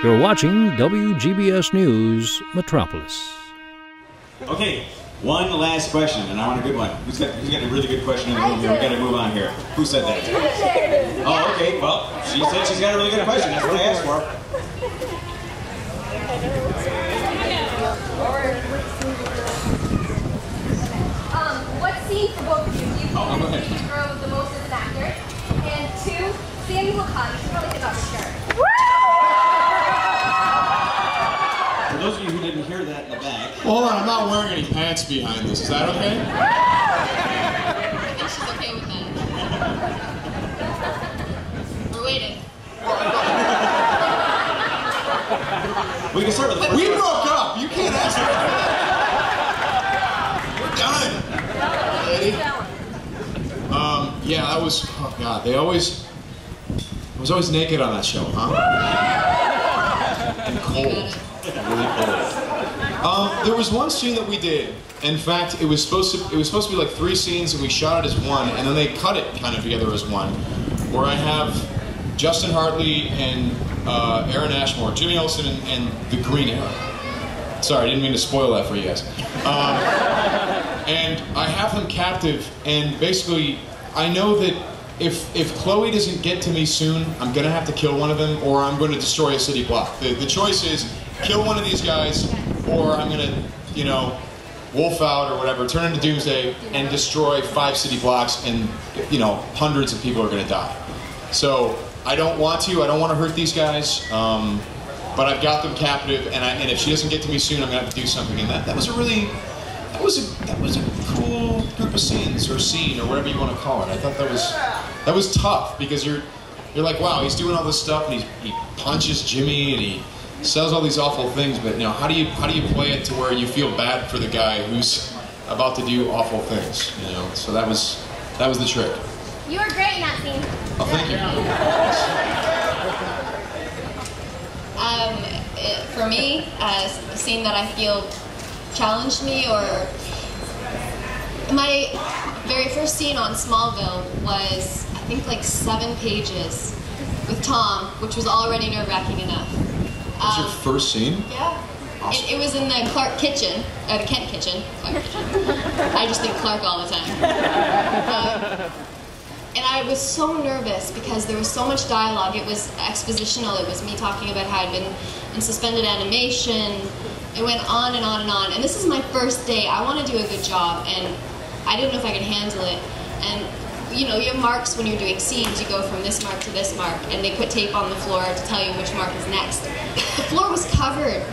You're watching WGBS News Metropolis. Okay, one last question, and I want a good one. Who's got a really good question in the room here? We got to move on here. Who said that? Oh, okay. Well, she said she's got a really good question. That's what I asked for. What scene for both of you do you think you grow the most as an actor? And two, Samuel Cotton. You should probably take off your shirt. For those of you who didn't hear that in the back. Hold on, I'm not wearing any pants behind this. Is that okay? I think she's okay with that. We're waiting. We can start with the first We one. broke up. You can't ask me. We're done. Lady. Yeah, that was, oh God, I was always naked on that show, huh? And cold. Really cold. There was one scene that we did. In fact, it was supposed to be like 3 scenes, and we shot it as one, and then they cut it kind of together as one, where I have Justin Hartley and Aaron Ashmore, Jimmy Olsen, and the Green Arrow. Sorry, I didn't mean to spoil that for you guys. And I have them captive, and basically, I know that if Chloe doesn't get to me soon, I'm gonna have to kill one of them, or I'm gonna destroy a city block. The choice is kill one of these guys, or I'm gonna, you know, wolf out or whatever, turn into Doomsday and destroy 5 city blocks, and you know, hundreds of people are gonna die. So I don't want to hurt these guys, but I've got them captive, and if she doesn't get to me soon, I'm gonna have to do something. And that was a cool group of scenes, or scene, or whatever you want to call it. I thought that was tough, because you're like, wow, he's doing all this stuff, and he punches Jimmy, and he says all these awful things, but you know, how do you play it to where you feel bad for the guy who's about to do awful things, you know? So that was the trick. You were great in that scene. Oh, thank you. For me, a scene that I feel challenged me, or my very first scene on Smallville was, I think, like 7 pages with Tom, which was already nerve-wracking enough. That's your first scene? Yeah. Awesome. It was in the Clark kitchen, the Kent kitchen. I just think Clark all the time. And I was so nervous because there was so much dialogue. It was expositional. It was me talking about how I'd been in suspended animation. It went on and on and on. And this is my first day. I want to do a good job, and I didn't know if I could handle it. And you know, you have marks when you're doing scenes. You go from this mark to this mark, and they put tape on the floor to tell you which mark is next. The floor was covered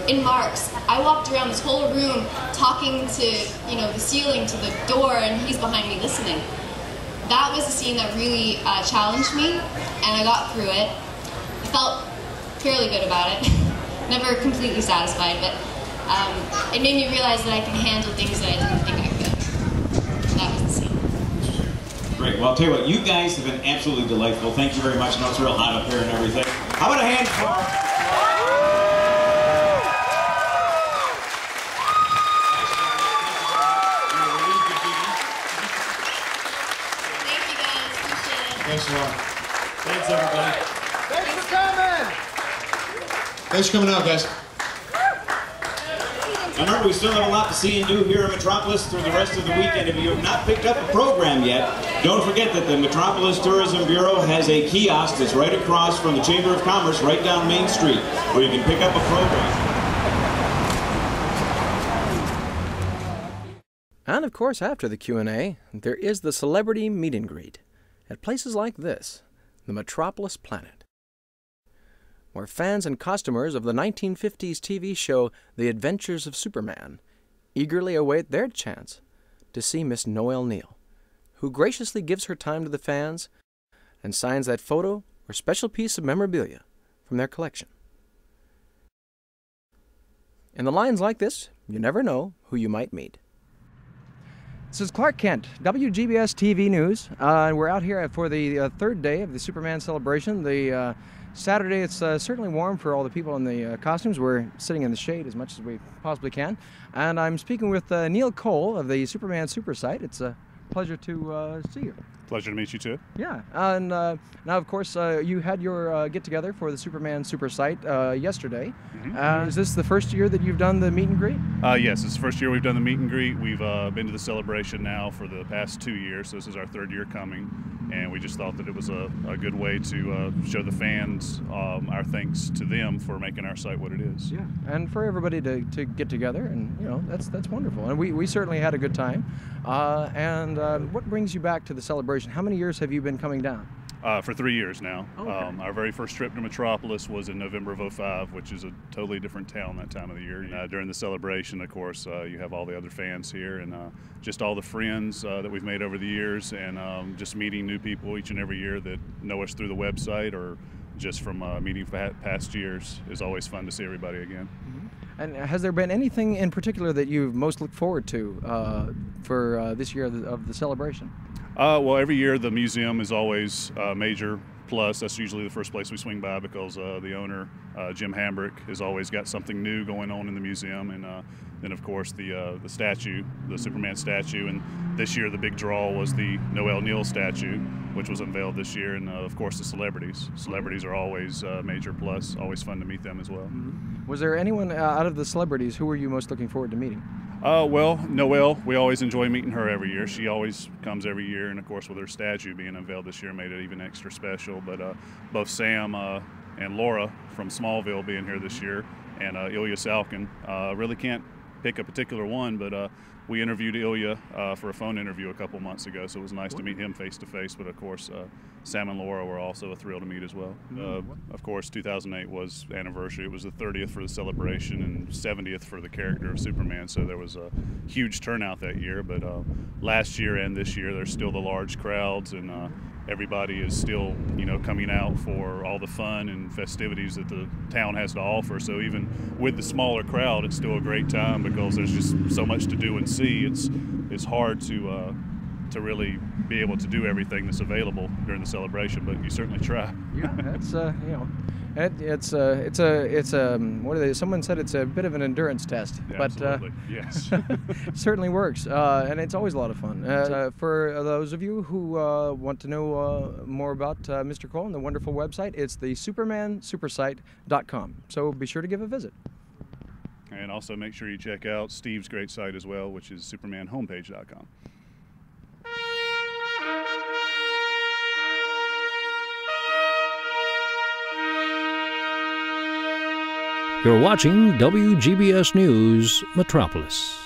in marks. I walked around this whole room talking to, you know, the ceiling, to the door, and he's behind me listening. That was a scene that really challenged me, and I got through it. I felt fairly good about it. Never completely satisfied, but it made me realize that I can handle things that I didn't think I could. That was the scene. Great. Well, I'll tell you what, you guys have been absolutely delightful. Thank you very much. I know it's real hot up here and everything. How about a hand for... Thanks a lot. Thanks, everybody. Thanks for coming! Thanks for coming out, guys. Remember, we still have a lot to see and do here in Metropolis through the rest of the weekend. If you have not picked up a program yet, don't forget that the Metropolis Tourism Bureau has a kiosk that's right across from the Chamber of Commerce, right down Main Street, where you can pick up a program. And of course, after the Q&A, there is the celebrity meet and greet at places like this, the Metropolis Planet, where fans and customers of the 1950s TV show The Adventures of Superman eagerly await their chance to see Miss Noel Neal, who graciously gives her time to the fans and signs that photo or special piece of memorabilia from their collection. In the lines like this, you never know who you might meet. This is Clark Kent, WGBS-TV News, and we're out here for the third day of the Superman celebration. The Saturday, it's certainly warm for all the people in the costumes. We're sitting in the shade as much as we possibly can. And I'm speaking with Neil Cole of the Superman Super Site. It's pleasure to see you. Pleasure to meet you too. Yeah, and now of course you had your get-together for the Superman Super Site yesterday. Is this the first year that you've done the meet and greet? Yes, it's the first year we've done the meet and greet. We've been to the celebration now for the past 2 years, so this is our 3rd year coming, and we just thought that it was a good way to show the fans our thanks to them for making our site what it is. Yeah, and for everybody to get together, and you know, that's wonderful, and we certainly had a good time. What brings you back to the celebration? How many years have you been coming down? For 3 years now. Okay. Our very first trip to Metropolis was in November of '05, which is a totally different town that time of the year. During the celebration, of course, you have all the other fans here and just all the friends that we've made over the years, and just meeting new people each and every year that know us through the website or just from meeting past years. Is always fun to see everybody again. And has there been anything in particular that you've most looked forward to for this year of the celebration? Well, every year the museum is always a major plus. That's usually the first place we swing by because the owner, Jim Hambrick, has always got something new going on in the museum. And then, of course, the statue, the Superman statue. And this year the big draw was the Noel Neill statue, which was unveiled this year. And, of course, the celebrities. Celebrities are always a major plus. Always fun to meet them as well. Was there anyone out of the celebrities who were you most looking forward to meeting? Well, Noelle, we always enjoy meeting her every year. She always comes every year, and of course with her statue being unveiled this year made it even extra special. But both Sam and Laura from Smallville being here this year, and Ilya Salkin, really can't pick a particular one, but we interviewed Ilya for a phone interview a couple months ago, so it was nice to meet him face to face. But of course, Sam and Laura were also a thrill to meet as well. Of course, 2008 was the anniversary. It was the 30th for the celebration and 70th for the character of Superman, so there was a huge turnout that year. But last year and this year, there's still the large crowds, and everybody is still, you know, coming out for all the fun and festivities that the town has to offer. So even with the smaller crowd, it's still a great time because there's just so much to do and see. It's hard to really be able to do everything that's available during the celebration, but you certainly try. Yeah, that's you know, it's what are they? Someone said it's a bit of an endurance test, Yeah, but absolutely. Yes. it certainly works, and it's always a lot of fun. For those of you who want to know more about Mr. Cole and the wonderful website, it's the SupermanSupersite.com. So be sure to give a visit. And also make sure you check out Steve's great site as well, which is SupermanHomepage.com. You're watching WGBS News Metropolis.